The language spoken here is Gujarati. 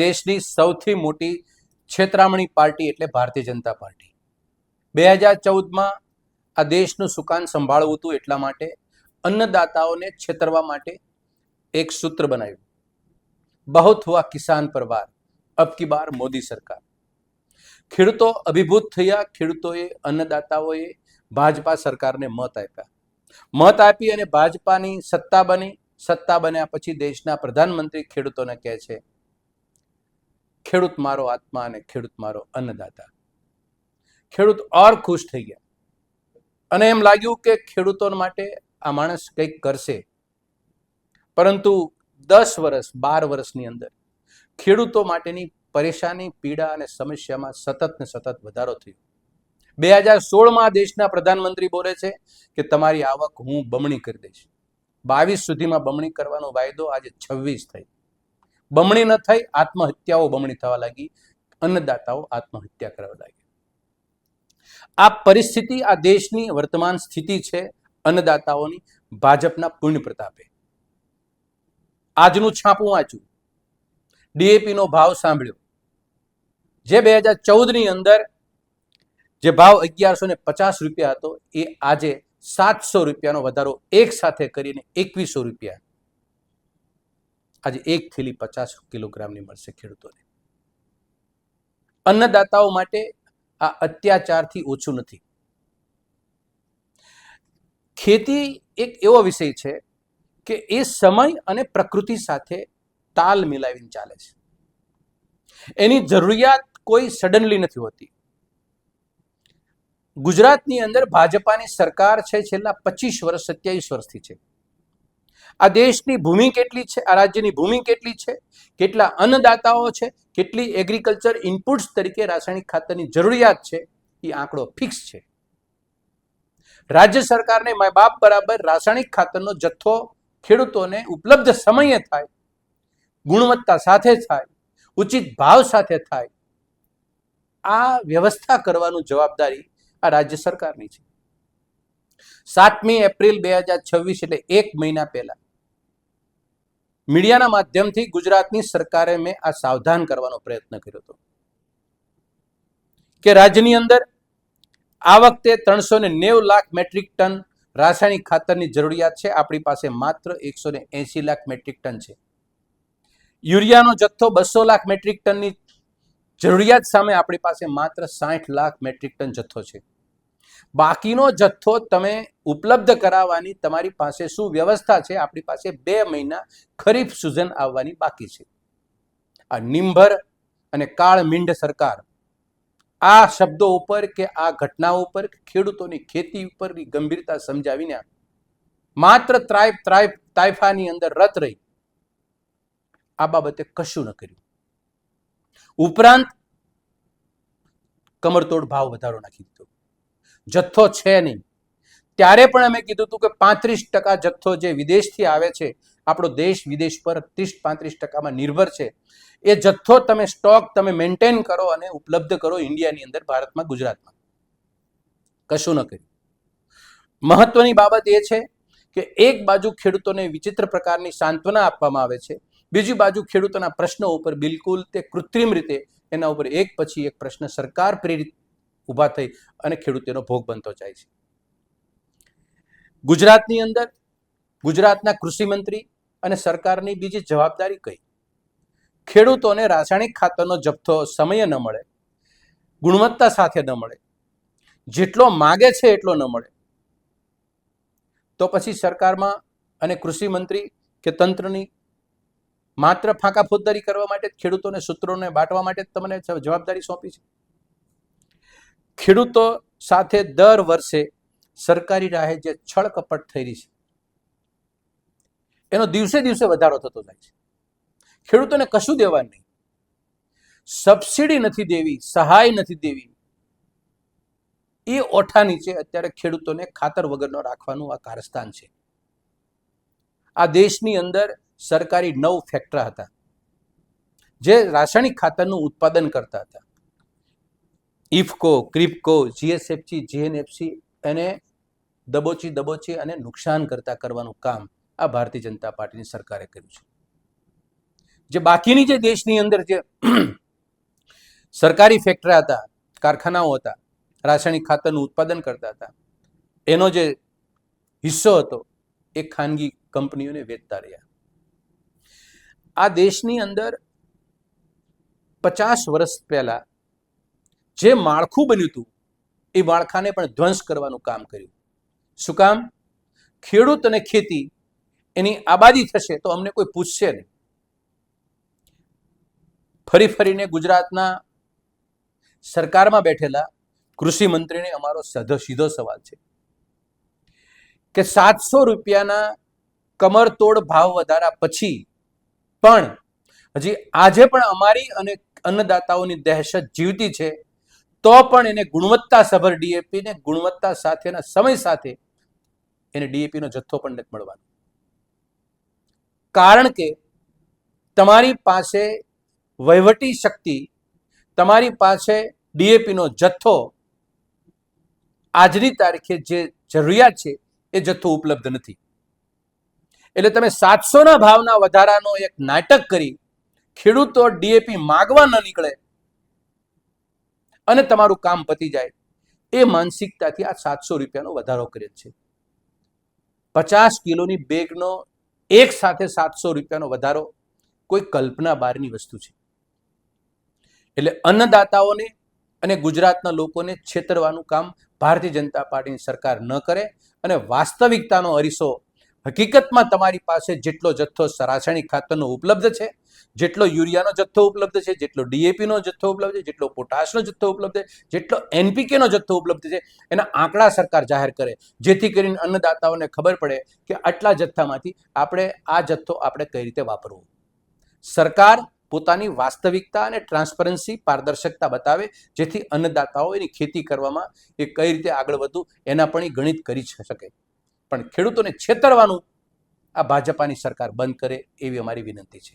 દેશની સૌથી મોટી છેતરામણી પાર્ટી એટલે ભારતીય જનતા પાર્ટી. 2014માં આ દેશનું સુકાન સંભાળવું હતું, એટલા માટે અન્નદાતાઓને છેતરવા માટે એક સૂત્ર બનાવ્યું, બહુત હુઆ કિસાન પર વાર, અબ કી બાર મોદી સરકાર. ખેડૂતો અભિભૂત થયા. ખેડૂતોએ, અન્નદાતાઓએ ભાજપા સરકારને મત આપી અને ભાજપાની સત્તા બની. સત્તા બન્યા પછી દેશના પ્રધાનમંત્રી ખેડૂતોને કહે છે, ખેડૂત મારો આત્મા અને ખેડૂત મારો અન્નદાતા. ખેડૂત ઓર ખુશ થઈ ગયા અને એમ લાગ્યું કે ખેડૂતો માટે આ માણસ કંઈક કરશે. પરંતુ 10 વર્ષ 12 વર્ષની અંદર ખેડૂતો માટેની પરેશાની, પીડા અને સમસ્યામાં સતત ને સતત વધારો થયો. 2016માં દેશના પ્રધાનમંત્રી બોલે છે કે તમારી આવક હું બમણી કરી દઈશ. 22 સુધીમાં બમણી કરવાનો વાયદો, આજે 26 થઈ. બમણી ન થઈ, આત્મહત્યાઓ બમણી થવા લાગી, અન્નદાતાઓ આત્મહત્યા કરવા લાગી. આ પરિસ્થિતિ આ દેશની વર્તમાન સ્થિતિ છે અન્નદાતાઓની, ભાજપના પુણ્ય પ્રતાપે. આજનું છાપું વાંચ્યું, ડીએપી નો ભાવ સાંભળ્યો. જે 2014ની અંદર જે ભાવ 1150 રૂપિયા હતો, એ આજે 700 રૂપિયાનો વધારો એક સાથે કરીને 2100 રૂપિયા આજે એક થેલી 50 કિલોગ્રામની મળશે ખેડૂતોને. અન્નદાતાઓ માટે આ અત્યાચારથી ઓછું નથી. ખેતી એક એવો વિષય છે કે એ સમય અને પ્રકૃતિ સાથે તાલ મિલાવીને ચાલે છે. એની જરૂરિયાત કોઈ સડનલી નથી હોતી. ગુજરાતની અંદર ભાજપાની સરકાર છે, છેલ્લા 25 વર્ષ 27 વર્ષથી છે. આ દેશની ભૂમિ કેટલી છે, આ રાજ્યની ભૂમિ કેટલી છે, કેટલા અન્નદાતાઓ છે, કેટલી એગ્રીકલ્ચર ઇનપુટ્સ તરીકે રાસાયણિક ખાતરની જરૂરિયાત છે, એ આંકડો ફિક્સ છે. રાજ્ય સરકારને મા બાપ બરાબર રાસાયણિક ખાતરનો જથ્થો ખેડૂતોને ઉપલબ્ધ સમયે થાય, ગુણવત્તા સાથે થાય, ઉચિત ભાવ સાથે થાય, આ વ્યવસ્થા કરવાનું જવાબદારી આ રાજ્ય સરકારની છે. 7મી એપ્રિલ 2026 એટલે 1 મહિના પહેલા મીડિયાના માધ્યમથી ગુજરાતની સરકારે મેં આ સાવધાન કરવાનો પ્રયત્ન કર્યો હતો કે રાજ્યની અંદર આ વખતે 390 લાખ મેટ્રિક ટન રાસાયણિક ખાતરની જરૂરિયાત છે. આપણી પાસે માત્ર 180 લાખ મેટ્રિક ટન છે. યુરિયાનો જથ્થો 200 લાખ મેટ્રિક ટનની જરૂરિયાત સામે આપણી પાસે માત્ર 60 લાખ મેટ્રિક ટન જથ્થો છે. બાકીનો જથ્થો તમે ઉપલબ્ધ કરાવવાની તમારી પાસે શું વ્યવસ્થા છે? આપણી પાસે 2 મહિના ખરીફ સિઝન આવવાની બાકી છે. આ નિંભર અને કાળમીંડ સરકાર આ શબ્દો ઉપર કે આ ઘટનાઓ ઉપર, ખેડૂતોની ખેતી ઉપરની ગંભીરતા સમજાવીને માત્ર તાઇફાની અંદર રત રહી આ બાબતે કશું ન કર્યું. ઉપરાંત કમરતોડ ભાવ વધારો નાખી દીધો. જથ્થો છે નહીં. ત્યારે પણ અમે કીધું હતું કે 35% જથ્થો જે વિદેશથી આવે છે, આપણો દેશ વિદેશ પર 30-35% નિર્ભર છે, એ જથ્થો તમે સ્ટોક તમે મેન્ટેન કરો અને ઉપલબ્ધ કરો ઇન્ડિયાની અંદર, ભારતમાં, ગુજરાતમાં. કશું ન કર્યું. મહત્વની બાબત એ છે કે એક બાજુ ખેડૂતોને વિચિત્ર પ્રકારની સાંત્વના આપવામાં આવે છે, બીજી બાજુ ખેડૂતોના પ્રશ્નો ઉપર બિલકુલ તે કૃત્રિમ રીતે એના ઉપર એક પછી એક પ્રશ્ન સરકાર પ્રેરિત ઊભા થઈ અને ખેડૂતોનો ભોગ બનતો જાય છે. ગુજરાતની અંદર ગુજરાતના કૃષિ મંત્રી અને સરકારની બીજી જવાબદારી કઈ? ખેડૂતોને રાસાયણિક ખાતરનો જથ્થો સમયે ન મળે, ગુણવત્તા સાથે ન મળે, જેટલો માગે છે એટલો ન મળે, તો પછી સરકારમાં અને કૃષિ મંત્રી કે તંત્રની માત્ર ફાંકા ફોજદારી કરવા માટે, ખેડૂતોને સૂત્રોને બાંટવા માટે તમને જવાબદારી સોંપી છે. ખેડૂતો સાથે દર વર્ષે સરકારી રાહે જે છળ કપટ થઈ રહી છે, એનો દિવસે દિવસે વધારો થતો જાય છે. ખેડૂતોને કશું દેવા નહીં, સબસિડી નથી દેવી, સહાય નથી દેવી, એ ઓઠા નીચે અત્યારે ખેડૂતોને ખાતર વગરનો રાખવાનું આ કારસ્તાન છે. આ દેશની અંદર સરકારી 9 ફેક્ટરી હતા જે રાસાયણિક ખાતરનું ઉત્પાદન કરતા હતા. ઇફકો, ક્રિપકો, જીએસએફસી, જીએનએફસી એને દબોચી અને નુકસાન કરવાનું કામ આ ભારતીય જનતા પાર્ટીની સરકારે કર્યું છે. જે બાકીની જે દેશની અંદર જે સરકારી ફેક્ટરી હતા, કારખાનાઓ હતા, રાસાયણિક ખાતરનું ઉત્પાદન કરતા હતા, એનો જે હિસ્સો હતો એ ખાનગી કંપનીઓને વેચતા રહ્યા. આ દેશની અંદર 50 વર્ષ પહેલા જે માળખું બન્યું હતું એ માળખાને પણ ધ્વંસ કરવાનું કામ કર્યું. શું કામ? ખેડૂત અને ખેતી એની આબાદી થશે તો અમને કોઈ પૂછશે નહીં. ફરીને ગુજરાતના સરકારમાં બેઠેલા કૃષિ મંત્રીને અમારો સીધો સવાલ છે કે 700 રૂપિયાના કમરતોડ ભાવ વધારા પછી પણ હજી આજે પણ અમારી અને અન્નદાતાઓની દહેશત જીવતી છે, તો પણ એને ગુણવત્તાસભર ડીએપી ને ગુણવત્તા સાથેના સમય સાથે એને ડીએપીનો જથ્થો પણ નથી મળવાનો. કારણ કે તમારી પાસે વહીવટી શક્તિ, તમારી પાસે ડીએપીનો જથ્થો આજની તારીખે જે જરૂરિયાત છે એ જથ્થો ઉપલબ્ધ નથી. એટલે તમે 700ના ભાવના વધારાનો એક નાટક કરી ખેડૂતો ડીએપી માગવા ન નીકળે અને તમારું કામ પતી જાય, એ માનસિકતાથી આ 700 રૂપિયાનો વધારો કરેલ છે. 50 કિલોની બેગનો એક સાથે 700 રૂપિયાનો વધારો કોઈ કલ્પના બહારની વસ્તુ છે. એટલે અન્નદાતાઓને અને ગુજરાતના લોકોને છેતરવાનું કામ ભારતીય જનતા પાર્ટીની સરકાર ન કરે અને વાસ્તવિકતાનો અરીસો, હકીકતમાં તમારી પાસે જેટલો જથ્થો રાસાયણિક ખાતરનો ઉપલબ્ધ છે, જેટલો યુરિયાનો જથ્થો ઉપલબ્ધ છે, જેટલો ડીએપીનો જથ્થો ઉપલબ્ધ છે, જેટલો પોટાશનો જથ્થો ઉપલબ્ધ છે, જેટલો એનપીકેનો જથ્થો ઉપલબ્ધ છે, એના આંકડા સરકાર જાહેર કરે, જેથી કરીને અન્નદાતાઓને ખબર પડે કે આટલા જથ્થામાંથી આ જથ્થો આપણે કઈ રીતે વાપરવો. સરકાર પોતાની વાસ્તવિકતા અને ટ્રાન્સપરન્સી, પારદર્શકતા બતાવે, જેથી અન્નદાતાઓ એની ખેતી કરવામાં એ કઈ રીતે આગળ વધવું એના પણ એ ગણિત કરી શકે. પણ ખેડૂતોને છેતરવાનું આ ભાજપાની સરકાર બંધ કરે એવી અમારી વિનંતી છે.